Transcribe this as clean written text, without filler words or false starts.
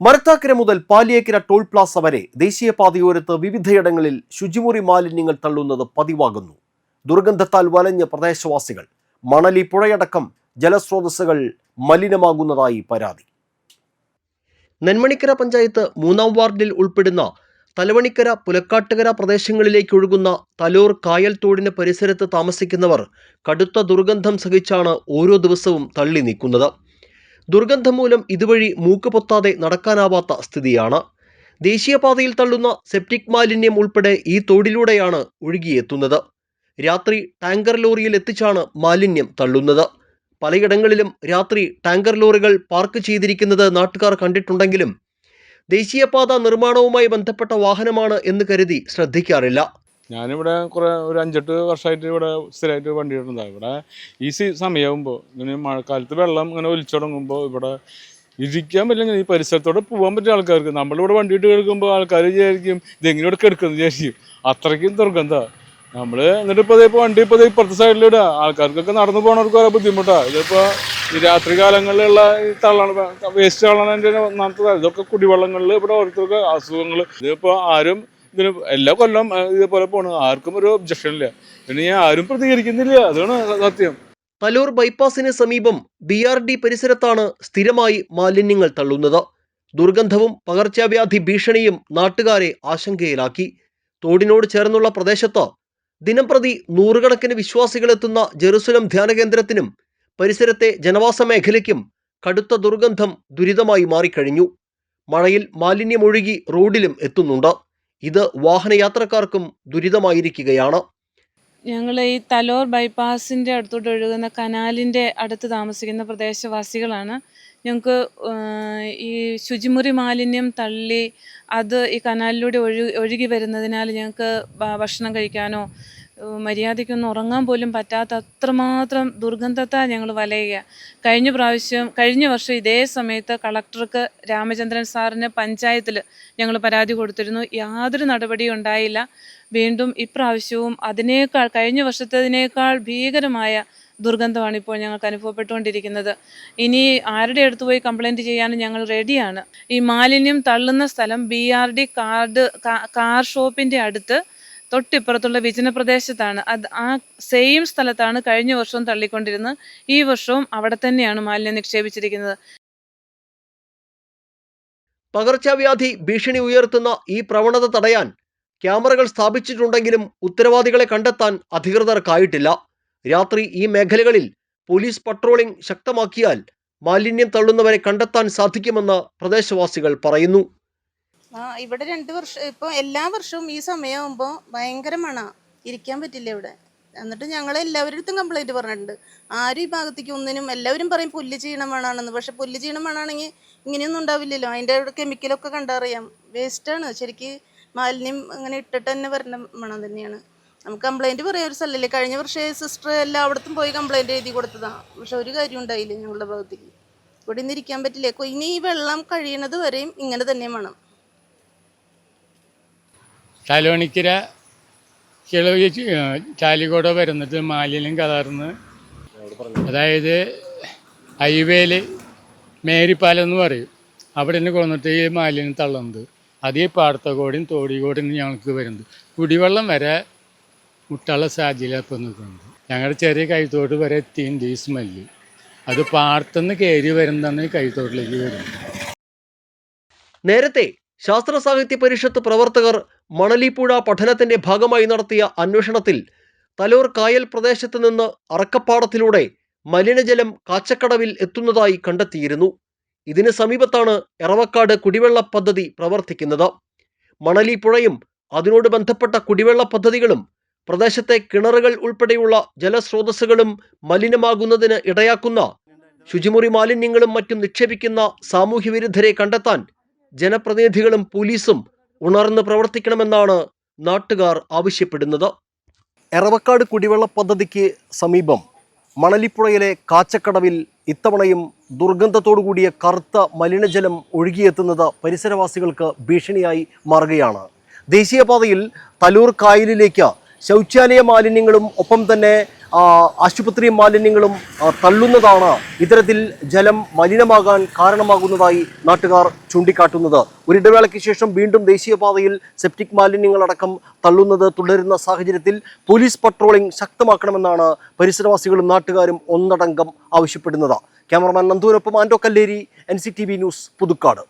മരത്താക്കര മുതൽ Paliyekkara toll Plaza വരെ ദേശീയപാതയോരത്ത് വിവിധയിടങ്ങളിൽ ശുചിമുറി മാലിന്യങ്ങൾ തള്ളുന്നത് പതിവാകുന്നു. ദുർഗന്ധത്താൽ വലഞ്ഞ പ്രദേശവാസികൾ. മണലി പുഴയടക്കം ജലസ്രോതസ്സുകൾ മലിനമാകുന്നതായി പരാതി. നെന്മണിക്കര പഞ്ചായത്ത് 3-ാം വാർഡിൽ ഉൾപ്പെടുന്ന തലവണിക്കര, പുലക്കാട്ടുകര പ്രദേശങ്ങളിലേക്ക് ഒഴുകുന്ന തലൂർ കായൽ തോടിന് പരിസരത്ത് താമസിക്കുന്നവർ കടുത്ത ദുർഗന്ധം സഹിച്ചാണ് ഓരോ ദിവസവും തള്ളി നീക്കുന്നത്. ദുർഗന്ധം മൂലം ഇതുവഴി മൂക്ക് പൊത്താതെ നടക്കാനാവാത്ത സ്ഥിതിയാണ്. ദേശീയപാതയിൽ തള്ളുന്ന സെപ്റ്റിക് മാലിന്യം ഉൾപ്പെടെ ഈ തോടിലൂടെയാണ് ഒഴുകിയെത്തുന്നത്. രാത്രി ടാങ്കർ ലോറിയിൽ എത്തിച്ചാണ് മാലിന്യം തള്ളുന്നത്. പലയിടങ്ങളിലും രാത്രി ടാങ്കർ ലോറികൾ പാർക്ക് ചെയ്തിരിക്കുന്നത് നാട്ടുകാർ കണ്ടിട്ടുണ്ടെങ്കിലും ദേശീയപാത നിർമ്മാണവുമായി ബന്ധപ്പെട്ട വാഹനമാണ് എന്ന് കരുതി ശ്രദ്ധിക്കാറില്ല. ഞാനിവിടെ ഒരു 5-8 വർഷമായിട്ട് ഇവിടെ സ്ഥിരമായിട്ട് വണ്ടി ഇടുന്നതാണ്. ഇവിടെ ഈ സമയമാകുമ്പോൾ ഇങ്ങനെ മഴക്കാലത്ത് വെള്ളം ഇങ്ങനെ ഒലിച്ചു തുടങ്ങുമ്പോൾ ഇവിടെ ഇരിക്കാൻ പറ്റില്ല. ഈ പരിസരത്തോടെ പോകാൻ പറ്റിയ ആൾക്കാർക്ക് നമ്മളിവിടെ വണ്ടി ഇട്ട് കിടക്കുമ്പോൾ ആൾക്കാർ വിചാരിക്കും ഇതെങ്ങനെ ഇവിടെ കിടക്കുന്നു വിചാരിക്കും. അത്രയ്ക്കും ദുർഗന്ധമാണ്. നമ്മൾ എന്നിട്ട് ഇപ്പോൾ വണ്ടി ഇപ്പുറത്തെ സൈഡിലിടുക. ആൾക്കാർക്കൊക്കെ നടന്നു പോകുന്നവർക്ക് ഓരോ ബുദ്ധിമുട്ടാണ്. ഇതിപ്പോൾ ഈ രാത്രി കാലങ്ങളിലുള്ള ഈ വേസ്റ്റ് തള്ളണതിൻ്റെ ഒന്നാമത്തെ ഇതൊക്കെ കുടിവെള്ളങ്ങളിൽ ഇവിടെ ഓരോരുത്തർക്ക് അസുഖങ്ങൾ. ഇതിപ്പോൾ ആരും ഇതിന് എല്ലാ കൊല്ലം ഇതേപോലെ പോകണം. ആർക്കും ഒരു ഒബ്ജക്ഷൻ ഇല്ല. പിന്നെ ആരും പ്രതികരിക്കുന്നില്ല. അതാണ് സത്യം. തലൂർ ബൈപ്പാസിന് സമീപം BRD പരിസരത്താണ് സ്ഥിരമായി മാലിന്യങ്ങൾ തള്ളുന്നത്. ദുർഗന്ധവും പകർച്ചവ്യാധി ഭീഷണിയും നാട്ടുകാരെ ആശങ്കയിലാക്കി. തോടിനോട് ചേർന്നുള്ള പ്രദേശത്ത് ദിനംപ്രതി നൂറുകണക്കിന് വിശ്വാസികളെത്തുന്ന ജെറുസലം ധ്യാനകേന്ദ്രത്തിനും പരിസരത്തെ ജനവാസ മേഖലയ്ക്കും കടുത്ത ദുർഗന്ധം ദുരിതമായി മാറിക്കഴിഞ്ഞു. മഴയിൽ മാലിന്യം ഒഴുകി റോഡിലും എത്തുന്നുണ്ട്. ഇത് വാഹനയാത്രക്കാർക്കും ദുരിതമായിരിക്കുകയാണ്. ഞങ്ങൾ ഈ തലോർ ബൈപ്പാസിൻ്റെ അടുത്തോട്ട് ഒഴുകുന്ന കനാലിൻ്റെ അടുത്ത് താമസിക്കുന്ന പ്രദേശവാസികളാണ്. ഞങ്ങൾക്ക് ഈ ശുചിമുറി മാലിന്യം തള്ളി അത് ഈ കനാലിലൂടെ ഒഴുകി വരുന്നതിനാൽ ഞങ്ങൾക്ക് ഭക്ഷണം കഴിക്കാനോ മര്യാദയ്ക്കൊന്നും ഉറങ്ങാൻ പോലും പറ്റാത്ത അത്രമാത്രം ദുർഗന്ധത്താൽ ഞങ്ങൾ വലയുക. കഴിഞ്ഞ വർഷം ഇതേ സമയത്ത് കളക്ടർക്ക് രാമചന്ദ്രൻ സാറിന് പഞ്ചായത്തിൽ ഞങ്ങൾ പരാതി കൊടുത്തിരുന്നു. യാതൊരു നടപടിയും ഉണ്ടായില്ല. വീണ്ടും ഇപ്രാവശ്യവും കഴിഞ്ഞ വർഷത്തേതിനേക്കാൾ ഭീകരമായ ദുർഗന്ധമാണ് ഇപ്പോൾ ഞങ്ങൾക്ക് അനുഭവപ്പെട്ടുകൊണ്ടിരിക്കുന്നത്. ഇനി ആരുടെ അടുത്ത് പോയി കംപ്ലൈൻറ്റ് ചെയ്യാനും ഞങ്ങൾ റെഡിയാണ്. ഈ മാലിന്യം തള്ളുന്ന സ്ഥലം BRD കാർ ഷോപ്പിൻ്റെ അടുത്ത് തൊട്ടിപ്പുറത്തുള്ള വിജന പ്രദേശത്താണ്. ആ സെയിം സ്ഥലത്താണ് കഴിഞ്ഞ വർഷവും തള്ളിക്കൊണ്ടിരുന്നത്. ഈ വർഷവും അവിടെ തന്നെയാണ് മാലിന്യം നിക്ഷേപിച്ചിരിക്കുന്നത്. പകർച്ചവ്യാധി ഭീഷണി ഉയർത്തുന്ന ഈ പ്രവണത തടയാൻ ക്യാമറകൾ സ്ഥാപിച്ചിട്ടുണ്ടെങ്കിലും ഉത്തരവാദികളെ കണ്ടെത്താൻ അധികൃതർക്കായിട്ടില്ല. രാത്രി ഈ മേഖലകളിൽ പോലീസ് പട്രോളിംഗ് ശക്തമാക്കിയാൽ മാലിന്യം തള്ളുന്നവരെ കണ്ടെത്താൻ സാധിക്കുമെന്ന് പ്രദേശവാസികൾ പറയുന്നു. ഇവിടെ 2 വർഷം ഇപ്പോൾ എല്ലാ വർഷവും ഈ സമയമാകുമ്പോൾ ഭയങ്കര മണ, ഇരിക്കാൻ പറ്റില്ല ഇവിടെ. എന്നിട്ട് ഞങ്ങൾ എല്ലാവരുടെ കംപ്ലൈൻറ്റ് പറഞ്ഞിട്ടുണ്ട്. ആരും ഈ ഭാഗത്തേക്ക് ഒന്നിനും, എല്ലാവരും പറയും പുല്ല് ചെയ്യണ മണാണെന്ന്. പക്ഷെ പുല്ല് ചെയ്യണ മണാണെങ്കിൽ ഇങ്ങനെയൊന്നും ഉണ്ടാവില്ലല്ലോ. അതിൻ്റെ കെമിക്കലൊക്കെ കണ്ടറിയാം. വേസ്റ്റാണ് ശരിക്ക്. മാലിന്യം അങ്ങനെ ഇട്ടിട്ട് തന്നെ വരുന്ന മണം തന്നെയാണ്. നമുക്ക് കംപ്ലൈൻറ്റ് പറയാൻ ഒരു സ്ഥലമില്ലേ. കഴിഞ്ഞ വർഷം സിസ്റ്റർ എല്ലായിടത്തും പോയി കംപ്ലൈൻറ്റ് എഴുതി കൊടുത്തതാണ്. പക്ഷെ ഒരു കാര്യം ഉണ്ടായില്ല ഞങ്ങളുടെ ഭാഗത്തേക്ക്. ഇവിടെ നിന്ന് ഇരിക്കാൻ പറ്റില്ല. ഇനി ഈ വെള്ളം കഴിയണത് വരെയും ഇങ്ങനെ തന്നെ വേണം. തലവണിക്കര കിളവി ചാലിക്കോട് വരുന്നിട്ട് മാലിന്യം കലർന്ന്, അതായത് ഹൈവേയിൽ മേരിപ്പാലം എന്ന് പറയും, അവിടെ നിന്ന് കൊണ്ടിട്ട് ഈ മാലിന്യം തള്ളുന്നത്. അത് ഈ പാടത്തക്കോടിയും തോടിക്കോടിയും ഞങ്ങൾക്ക് വരുന്നത്. കുടിവെള്ളം വരെ മുട്ടുള്ള സാഹചര്യം ഇപ്പം നിൽക്കുന്നത്. ഞങ്ങളുടെ ചെറിയ കൈത്തോട് വരെ എത്തിയുണ്ട് ഈ സ്മെല്ല്. അത് പാടത്തുനിന്ന് കയറി വരുന്നതാണ് ഈ കൈത്തോട്ടിലേക്ക് വരുന്നത്. നേരത്തെ ശാസ്ത്ര സാഹിത്യ പരിഷത്ത് പ്രവർത്തകർ മണലിപ്പുഴ പഠനത്തിന്റെ ഭാഗമായി നടത്തിയ അന്വേഷണത്തിൽ തലൂർ കായൽ പ്രദേശത്ത് നിന്ന് അറക്കപ്പാടത്തിലൂടെ മലിനജലം കാച്ചക്കടവിൽ എത്തുന്നതായി കണ്ടെത്തിയിരുന്നു. ഇതിന് സമീപത്താണ് എറവക്കാട് കുടിവെള്ള പദ്ധതി പ്രവർത്തിക്കുന്നത്. മണലി പുഴയും അതിനോട് ബന്ധപ്പെട്ട കുടിവെള്ള പദ്ധതികളും പ്രദേശത്തെ കിണറുകൾ ഉൾപ്പെടെയുള്ള ജലസ്രോതസ്സുകളും മലിനമാകുന്നതിന് ഇടയാക്കുന്ന ശുചിമുറി മാലിന്യങ്ങളും മറ്റും നിക്ഷേപിക്കുന്ന സാമൂഹ്യവിരുദ്ധരെ കണ്ടെത്താൻ ജനപ്രതിനിധികളും പോലീസും ഉണർന്ന് പ്രവർത്തിക്കണമെന്നാണ് നാട്ടുകാർ ആവശ്യപ്പെടുന്നത്. എറവക്കാട് കുടിവെള്ള പദ്ധതിക്ക് സമീപം മണലിപ്പുഴയിലെ കാച്ചക്കടവിൽ ഇത്തവണയും ദുർഗന്ധത്തോടുകൂടിയ കറുത്ത മലിനജലം ഒഴുകിയെത്തുന്നത് പരിസരവാസികൾക്ക് ഭീഷണിയായി മാറുകയാണ്. ദേശീയപാതയിൽ തലൂർ കായലിലേക്ക് ശൗചാലയ മാലിന്യങ്ങളും ഒപ്പം തന്നെ ആശുപത്രി മാലിന്യങ്ങളും തള്ളുന്നതാണ് ഇത്തരത്തിൽ ജലം മലിനമാകാൻ കാരണമാകുന്നതായി നാട്ടുകാർ ചൂണ്ടിക്കാട്ടുന്നത്. ഒരിടവേളയ്ക്ക് ശേഷം വീണ്ടും ദേശീയപാതയിൽ സെപ്റ്റിക് മാലിന്യങ്ങളടക്കം തള്ളുന്നത് തുടരുന്ന സാഹചര്യത്തിൽ പോലീസ് പട്രോളിംഗ് ശക്തമാക്കണമെന്നാണ് പരിസരവാസികളും നാട്ടുകാരും ഒന്നടങ്കം ആവശ്യപ്പെടുന്നത്. ക്യാമറമാൻ നന്ദുവിനൊപ്പം ആൻഡോ കല്ലേരി, NCTV ന്യൂസ്, പുതുക്കാട്.